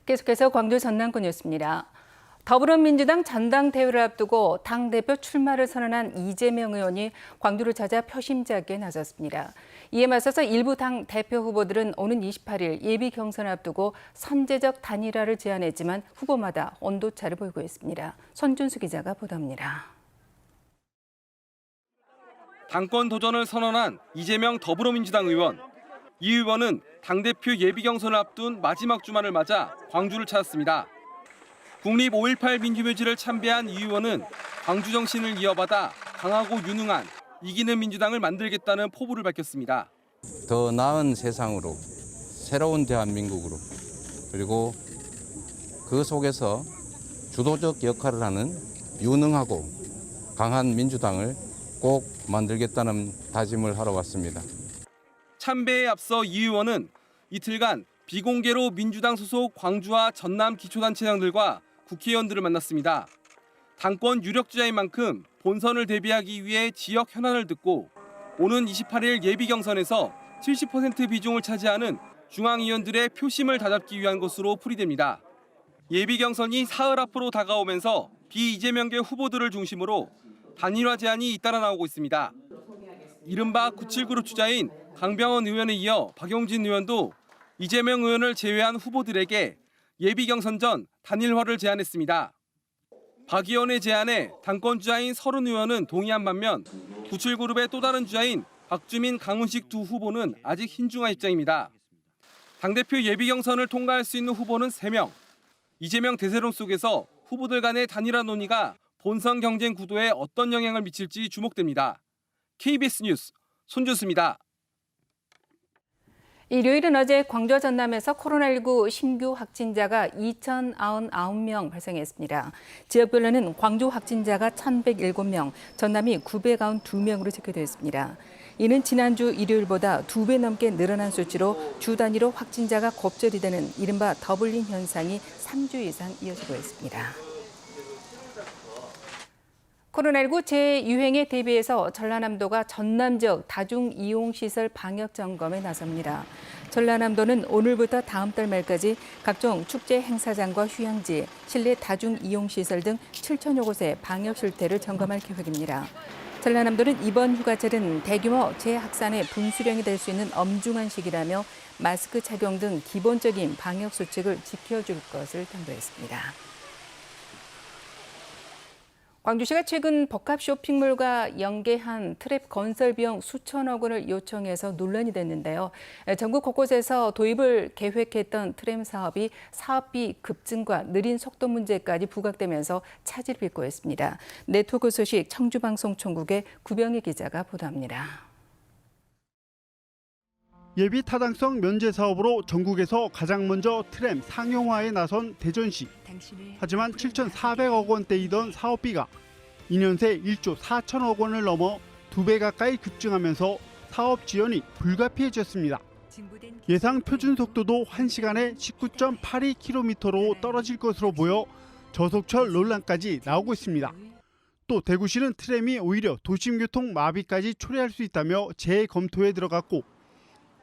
계속해서 광주 전남권 뉴스입니다. 더불어민주당 전당대회를 앞두고 당대표 출마를 선언한 이재명 의원이 광주를 찾아 표심잡기에 나섰습니다. 이에 맞서서 일부 당 대표 후보들은 오는 28일 예비 경선을 앞두고 선제적 단일화를 제안했지만 후보마다 온도차를 보이고 있습니다. 손준수 기자가 보도합니다. 당권 도전을 선언한 이재명 더불어민주당 의원. 이 의원은 당대표 예비 경선을 앞둔 마지막 주말을 맞아 광주를 찾았습니다. 국립 5.18 민주묘지를 참배한 이 의원은 광주 정신을 이어받아 강하고 유능한 이기는 민주당을 만들겠다는 포부를 밝혔습니다. 더 나은 세상으로, 새로운 대한민국으로, 그리고 그 속에서 주도적 역할을 하는 유능하고 강한 민주당을 꼭 만들겠다는 다짐을 하러 왔습니다. 참배에 앞서 이 의원은 이틀간 비공개로 민주당 소속 광주와 전남 기초단체장들과 국회의원들을 만났습니다. 당권 유력주자인 만큼 본선을 대비하기 위해 지역 현안을 듣고 오는 28일 예비 경선에서 70% 비중을 차지하는 중앙위원들의 표심을 다잡기 위한 것으로 풀이됩니다. 예비 경선이 사흘 앞으로 다가오면서 비이재명계 후보들을 중심으로 단일화 제안이 잇따라 나오고 있습니다. 이른바 979로 주자인 강병원 의원에 이어 박용진 의원도 이재명 의원을 제외한 후보들에게 예비 경선 전 단일화를 제안했습니다. 박 의원의 제안에 당권 주자인 서른 의원은 동의한 반면 97그룹의 또 다른 주자인 박주민, 강훈식 두 후보는 아직 신중한 입장입니다. 당대표 예비 경선을 통과할 수 있는 후보는 3명. 이재명 대세론 속에서 후보들 간의 단일화 논의가 본선 경쟁 구도에 어떤 영향을 미칠지 주목됩니다. KBS 뉴스 손준수입니다. 일요일은 어제 광주 전남에서 코로나19 신규 확진자가 2,099명 발생했습니다. 지역별로는 광주 확진자가 1,107명, 전남이 992명으로 집계됐습니다. 이는 지난주 일요일보다 2배 넘게 늘어난 수치로 주 단위로 확진자가 곱절이 되는 이른바 더블링 현상이 3주 이상 이어지고 있습니다. 코로나19 재유행에 대비해서 전라남도가 전남 지역 다중이용시설 방역 점검에 나섭니다. 전라남도는 오늘부터 다음 달 말까지 각종 축제 행사장과 휴양지, 실내 다중이용시설 등 7천여 곳의 방역 실태를 점검할 계획입니다. 전라남도는 이번 휴가철은 대규모 재확산의 분수령이 될 수 있는 엄중한 시기라며 마스크 착용 등 기본적인 방역 수칙을 지켜줄 것을 당부했습니다. 광주시가 최근 복합 쇼핑몰과 연계한 트랩 건설 비용 수천억 원을 요청해서 논란이 됐는데요. 전국 곳곳에서 도입을 계획했던 트램 사업이 사업비 급증과 느린 속도 문제까지 부각되면서 차질을 빚고 있습니다. 네트워크 소식 청주방송총국의 구병희 기자가 보도합니다. 예비 타당성 면제 사업으로 전국에서 가장 먼저 트램 상용화에 나선 대전시. 하지만 7,400억 원대이던 사업비가 2년 새 1조 4천억 원을 넘어 2배 가까이 급증하면서 사업 지연이 불가피해졌습니다. 예상 표준 속도도 1시간에 19.82km로 떨어질 것으로 보여 저속철 논란까지 나오고 있습니다. 또 대구시는 트램이 오히려 도심교통 마비까지 초래할 수 있다며 재검토에 들어갔고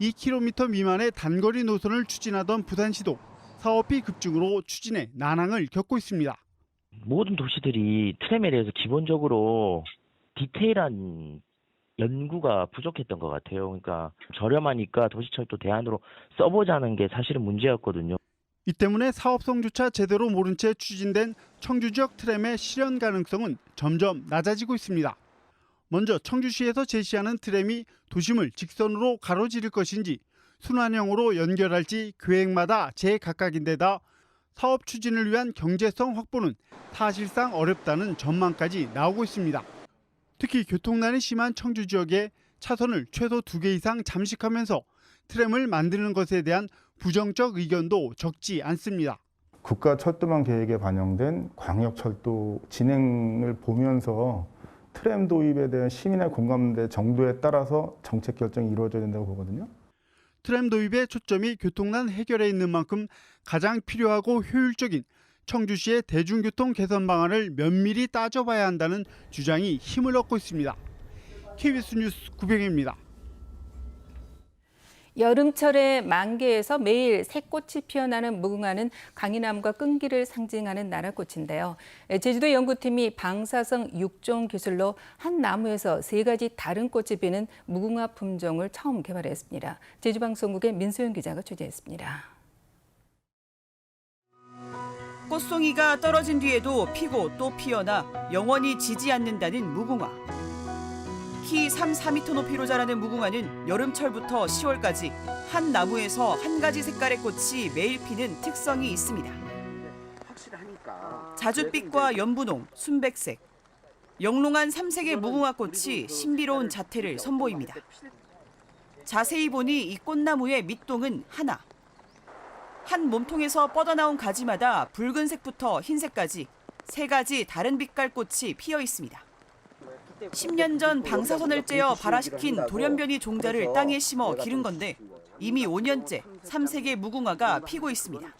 2km 미만의 단거리 노선을 추진하던 부산시도 사업비 급증으로 추진에 난항을 겪고 있습니다. 모든 도시들이 트램에 대해서 기본적으로 디테일한 연구가 부족했던 것 같아요. 그러니까 저렴하니까 도시철도 대안으로 써보자는 게 사실은 문제였거든요. 이 때문에 사업성조차 제대로 모른 채 추진된 청주 지역 트램의 실현 가능성은 점점 낮아지고 있습니다. 먼저 청주시에서 제시하는 트램이 도심을 직선으로 가로지를 것인지 순환형으로 연결할지 계획마다 제각각인데다 사업 추진을 위한 경제성 확보는 사실상 어렵다는 전망까지 나오고 있습니다. 특히 교통난이 심한 청주 지역에 차선을 최소 2개 이상 잠식하면서 트램을 만드는 것에 대한 부정적 의견도 적지 않습니다. 국가철도망 계획에 반영된 광역철도 진행을 보면서 트램 도입에 대한 시민의 공감대 정도에 따라서 정책 결정이 이루어져야 된다고 보거든요. 트램 도입의 초점이 교통난 해결에 있는 만큼 가장 필요하고 효율적인 청주시의 대중교통 개선 방안을 면밀히 따져봐야 한다는 주장이 힘을 얻고 있습니다. KBS 뉴스 구병희입니다. 여름철에 만개에서 매일 새꽃이 피어나는 무궁화는 강인함과 끈기를 상징하는 나라꽃인데요. 제주도 연구팀이 방사성 6종 기술로 한 나무에서 3가지 다른 꽃이 피는 무궁화 품종을 처음 개발했습니다. 제주방송국의 민소영 기자가 취재했습니다. 꽃송이가 떨어진 뒤에도 피고 또 피어나 영원히 지지 않는다는 무궁화. 키 3-4m 높이로 자라는 무궁화는 여름철부터 10월까지 한 나무에서 한 가지 색깔의 꽃이 매일 피는 특성이 있습니다. 자줏빛과 연분홍, 순백색, 영롱한 3색의 무궁화꽃이 신비로운 자태를 선보입니다. 자세히 보니 이 꽃나무의 밑동은 하나. 한 몸통에서 뻗어나온 가지마다 붉은색부터 흰색까지 3가지 다른 빛깔 꽃이 피어 있습니다. 10년 전 방사선을 쬐어 발화시킨 돌연변이 종자를 땅에 심어 기른 건데 이미 5년째 3색의 무궁화가 피고 있습니다.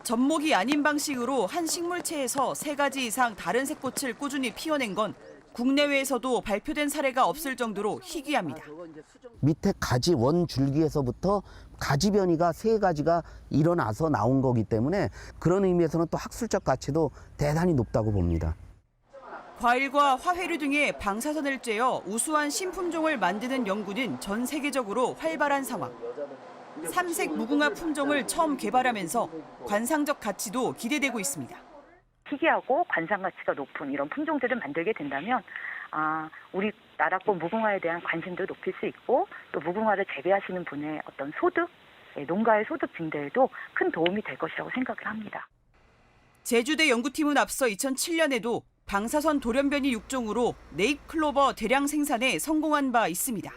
접목이 아닌 방식으로 한 식물체에서 3가지 이상 다른 색꽃을 꾸준히 피워낸 건 국내외에서도 발표된 사례가 없을 정도로 희귀합니다. 밑에 가지 원 줄기에서부터 가지 변이가 3가지가 일어나서 나온 거기 때문에 그런 의미에서는 또 학술적 가치도 대단히 높다고 봅니다. 과일과 화훼류 등의 방사선을 쬐어 우수한 신품종을 만드는 연구는 전 세계적으로 활발한 상황. 3색 무궁화 품종을 처음 개발하면서 관상적 가치도 기대되고 있습니다. 희귀하고 관상 가치가 높은 이런 품종들을 만들게 된다면 우리나라꽃 무궁화에 대한 관심도 높일 수 있고 또 무궁화를 재배하시는 분의 어떤 소득, 농가의 소득 증대에도 큰 도움이 될 것이라고 생각을 합니다. 제주대 연구팀은 앞서 2007년에도 방사선 돌연변이 6종으로 네잎클로버 대량 생산에 성공한 바 있습니다.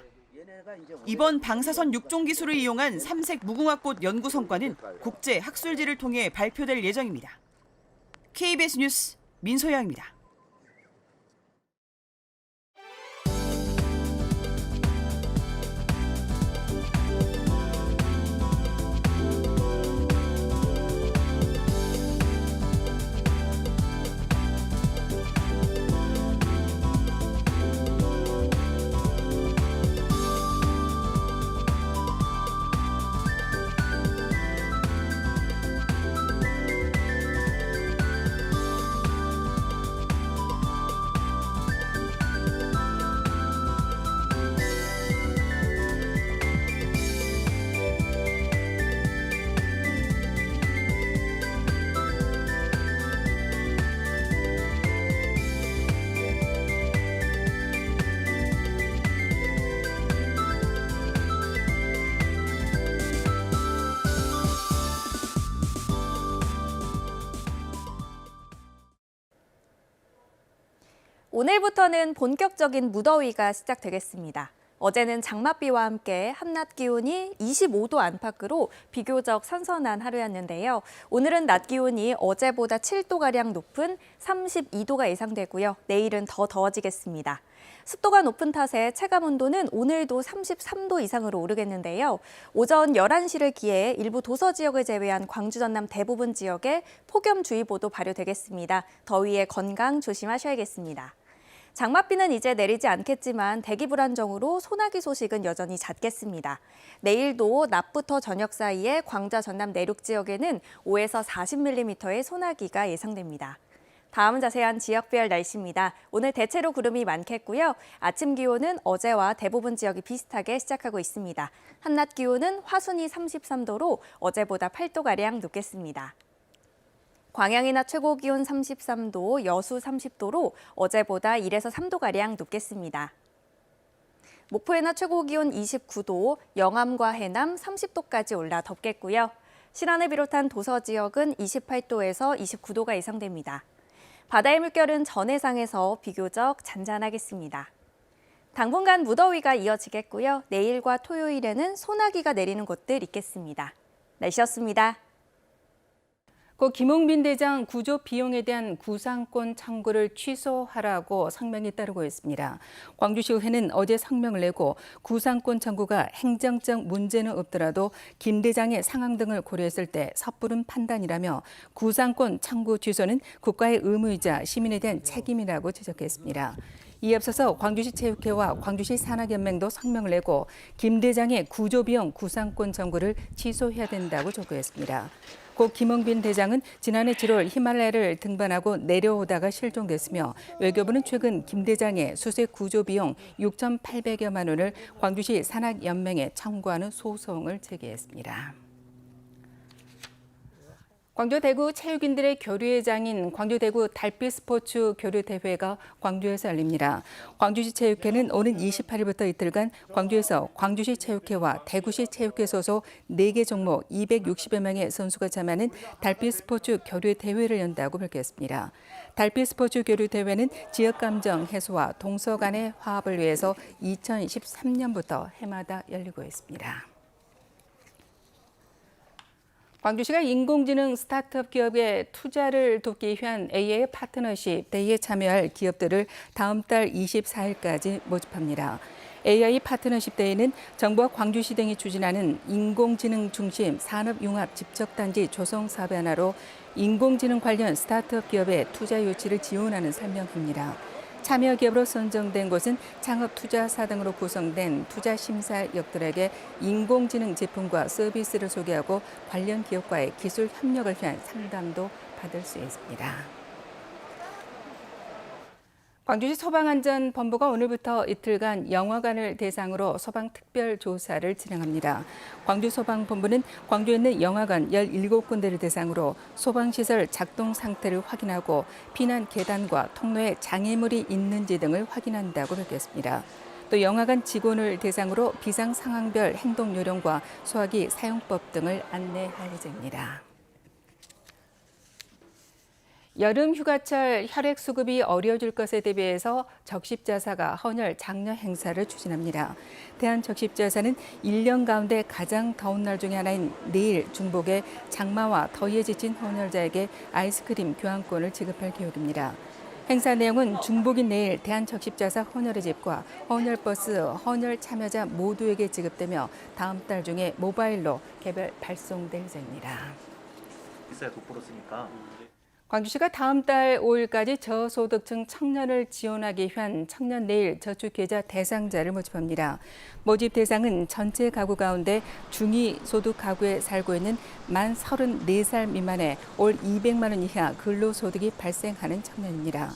이번 방사선 6종 기술을 이용한 3색 무궁화꽃 연구 성과는 국제 학술지를 통해 발표될 예정입니다. KBS 뉴스 민소영입니다. 오늘부터는 본격적인 무더위가 시작되겠습니다. 어제는 장맛비와 함께 한낮 기온이 25도 안팎으로 비교적 선선한 하루였는데요. 오늘은 낮 기온이 어제보다 7도가량 높은 32도가 예상되고요. 내일은 더 더워지겠습니다. 습도가 높은 탓에 체감온도는 오늘도 33도 이상으로 오르겠는데요. 오전 11시를 기해 일부 도서 지역을 제외한 광주 전남 대부분 지역에 폭염주의보도 발효되겠습니다. 더위에 건강 조심하셔야겠습니다. 장맛비는 이제 내리지 않겠지만 대기 불안정으로 소나기 소식은 여전히 잦겠습니다. 내일도 낮부터 저녁 사이에 광자 전남 내륙 지역에는 5에서 40mm의 소나기가 예상됩니다. 다음은 자세한 지역별 날씨입니다. 오늘 대체로 구름이 많겠고요. 아침 기온은 어제와 대부분 지역이 비슷하게 시작하고 있습니다. 한낮 기온은 화순이 33도로 어제보다 8도가량 높겠습니다. 광양의 낮 최고 기온 33도, 여수 30도로 어제보다 1에서 3도가량 높겠습니다. 목포의 낮 최고 기온 29도, 영암과 해남 30도까지 올라 덥겠고요. 신안을 비롯한 도서 지역은 28도에서 29도가 예상됩니다. 바다의 물결은 전해상에서 비교적 잔잔하겠습니다. 당분간 무더위가 이어지겠고요. 내일과 토요일에는 소나기가 내리는 곳들 있겠습니다. 날씨였습니다. 고 김홍빈 대장 구조 비용에 대한 구상권 청구를 취소하라고 성명이 따르고 있습니다. 광주시의회는 어제 성명을 내고 구상권 청구가 행정적 문제는 없더라도 김 대장의 상황 등을 고려했을 때 섣부른 판단이라며 구상권 청구 취소는 국가의 의무이자 시민에 대한 책임이라고 지적했습니다. 이에 앞서서 광주시 체육회와 광주시 산악연맹도 성명을 내고 김 대장의 구조비용 구상권 청구를 취소해야 된다고 촉구했습니다. 고 김흥빈 대장은 지난해 7월 히말라야를 등반하고 내려오다가 실종됐으며 외교부는 최근 김 대장의 수색 구조 비용 6,800여만 원을 광주시 산악연맹에 청구하는 소송을 제기했습니다. 광주 대구 체육인들의 교류의 장인 광주 대구 달빛 스포츠 교류 대회가 광주에서 열립니다. 광주시 체육회는 오는 28일부터 이틀간 광주에서 광주시 체육회와 대구시 체육회 소속 4개 종목 260여 명의 선수가 참여하는 달빛 스포츠 교류 대회를 연다고 밝혔습니다. 달빛 스포츠 교류 대회는 지역 감정 해소와 동서 간의 화합을 위해서 2013년부터 해마다 열리고 있습니다. 광주시가 인공지능 스타트업 기업의 투자를 돕기 위한 AI 파트너십 대회에 참여할 기업들을 다음 달 24일까지 모집합니다. AI 파트너십 대회는 정부와 광주시 등이 추진하는 인공지능 중심 산업융합 집적단지 조성 사업의 하나로 인공지능 관련 스타트업 기업의 투자 유치를 지원하는 설명입니다. 참여 기업으로 선정된 곳은 창업 투자사 등으로 구성된 투자 심사역들에게 인공지능 제품과 서비스를 소개하고 관련 기업과의 기술 협력을 위한 상담도 받을 수 있습니다. 광주시 소방안전본부가 오늘부터 이틀간 영화관을 대상으로 소방특별조사를 진행합니다. 광주소방본부는 광주에 있는 영화관 17군데를 대상으로 소방시설 작동 상태를 확인하고 피난 계단과 통로에 장애물이 있는지 등을 확인한다고 밝혔습니다. 또 영화관 직원을 대상으로 비상상황별 행동요령과 소화기 사용법 등을 안내할 예정입니다. 여름 휴가철 혈액 수급이 어려워질 것에 대비해서 적십자사가 헌혈 장려 행사를 추진합니다. 대한적십자사는 1년 가운데 가장 더운 날 중에 하나인 내일 중복에 장마와 더위에 지친 헌혈자에게 아이스크림 교환권을 지급할 계획입니다. 행사 내용은 중복인 내일 대한적십자사 헌혈의 집과 헌혈버스 헌혈 참여자 모두에게 지급되며 다음 달 중에 모바일로 개별 발송될 예정입니다. 비싸야 독보로 쓰니까. 광주시가 다음 달 5일까지 저소득층 청년을 지원하기 위한 청년 내일 저축계좌 대상자를 모집합니다. 모집 대상은 전체 가구 가운데 중위 소득 가구에 살고 있는 만 34살 미만의 올 200만 원 이하 근로소득이 발생하는 청년입니다.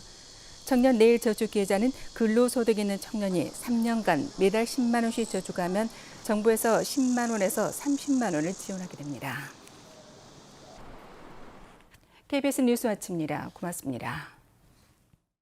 청년 내일 저축계좌는 근로소득이 있는 청년이 3년간 매달 10만 원씩 저축하면 정부에서 10만 원에서 30만 원을 지원하게 됩니다. KBS 뉴스 마칩니다. 고맙습니다.